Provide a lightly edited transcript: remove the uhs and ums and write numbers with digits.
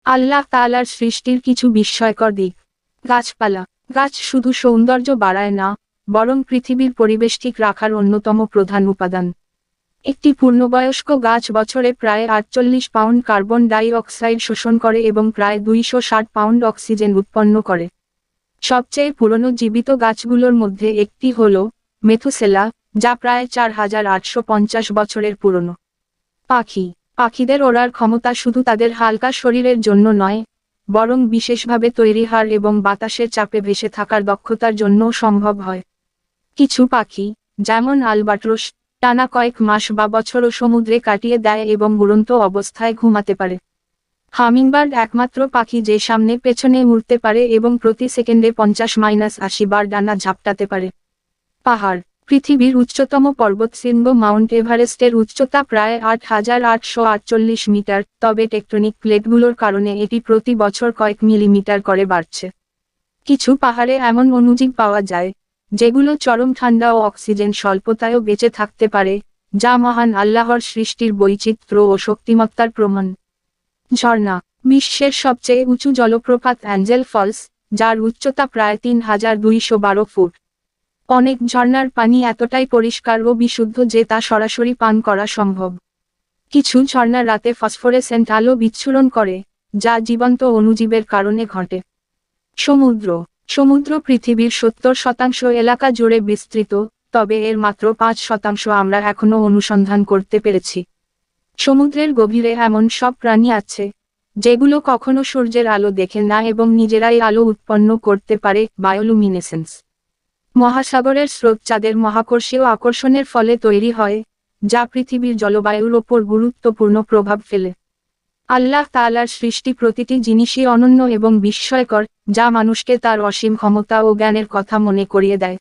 আল্লাহ তাআলার সৃষ্টির কিছু বিস্ময়কর দিক। গাছপালা। গাছ শুধু সৌন্দর্য বাড়ায় না, বরং পৃথিবীর পরিবেশ ঠিক রাখার অন্যতম প্রধান উপাদান। একটি পূর্ণবয়স্ক গাছ বছরে প্রায় 48 পাউন্ড কার্বন ডাই অক্সাইড শোষণ করে এবং প্রায় 260 পাউন্ড অক্সিজেন উৎপন্ন করে। সবচেয়ে পুরনো জীবিত গাছগুলোর মধ্যে একটি হল মেথুসেলা, যা প্রায় 4850 বছরের পুরনো। পাখি। পাখিদের ওড়ার ক্ষমতা শুধু তাদের হালকা শরীরের জন্য নয়, বরং বিশেষভাবে তৈরি হাড় এবং বাতাসের চাপে ভেসে থাকার দক্ষতার জন্যও সম্ভব হয়। কিছু পাখি, যেমন আলবাট্রস, টানা কয়েক মাস বা বছরও সমুদ্রে কাটিয়ে দেয় এবং উড়ন্ত অবস্থায় ঘুমাতে পারে। হামিংবার্ড একমাত্র পাখি যে সামনে পেছনে উড়তে পারে এবং প্রতি সেকেন্ডে 50-80 বার ডানা ঝাপটাতে পারে। পাহাড়। পৃথিবীর উচ্চতম পর্বতশৃঙ্গ মাউন্ট এভারেস্টের উচ্চতা প্রায় 8848 মিটার, তবে টেকটনিক প্লেটগুলোর কারণে এটি প্রতি বছর কয়েক মিলিমিটার করে বাড়ছে। কিছু পাহাড়ে এমন অণুজীব পাওয়া যায়, যেগুলো চরম ঠান্ডা ও অক্সিজেন স্বল্পতায়ও বেঁচে থাকতে পারে, যা মহান আল্লাহর সৃষ্টির বৈচিত্র্য ও শক্তিমত্তার প্রমাণ। ঝর্ণা। বিশ্বের সবচেয়ে উঁচু জলপ্রপাত অ্যাঞ্জেল ফলস, যার উচ্চতা প্রায় 3212 ফুট। অনেক ঝর্ণার পানি এতটাই পরিষ্কার ও বিশুদ্ধ যে তা সরাসরি পান করা সম্ভব। কিছু ঝর্ণা রাতে ফসফোরেসেন্ট আলো বিচ্ছুরণ করে, যা জীবন্ত অণুজীবের কারণে ঘটে। সমুদ্র। সমুদ্র পৃথিবীর 70% এলাকা জুড়ে বিস্তৃত, তবে এর মাত্র 5% আমরা এখনো অনুসন্ধান করতে পেরেছি। সমুদ্রের গভীরে এমন সব প্রাণী আছে, যেগুলো কখনো সূর্যের আলো দেখে না এবং নিজেরাই আলো উৎপন্ন করতে পারে, বায়োলুমিনেসেন্স। মহাসাগরের স্রোত চাঁদের মহাকর্ষীয় আকর্ষণের ফলে তৈরি হয়, যা পৃথিবীর জলবায়ুর ওপর গুরুত্বপূর্ণ প্রভাব ফেলে। আল্লাহ তাআলার সৃষ্টি প্রতিটি জিনিসই অনন্য এবং বিস্ময়কর, যা মানুষকে তার অসীম ক্ষমতা ও জ্ঞানের কথা মনে করিয়ে দেয়।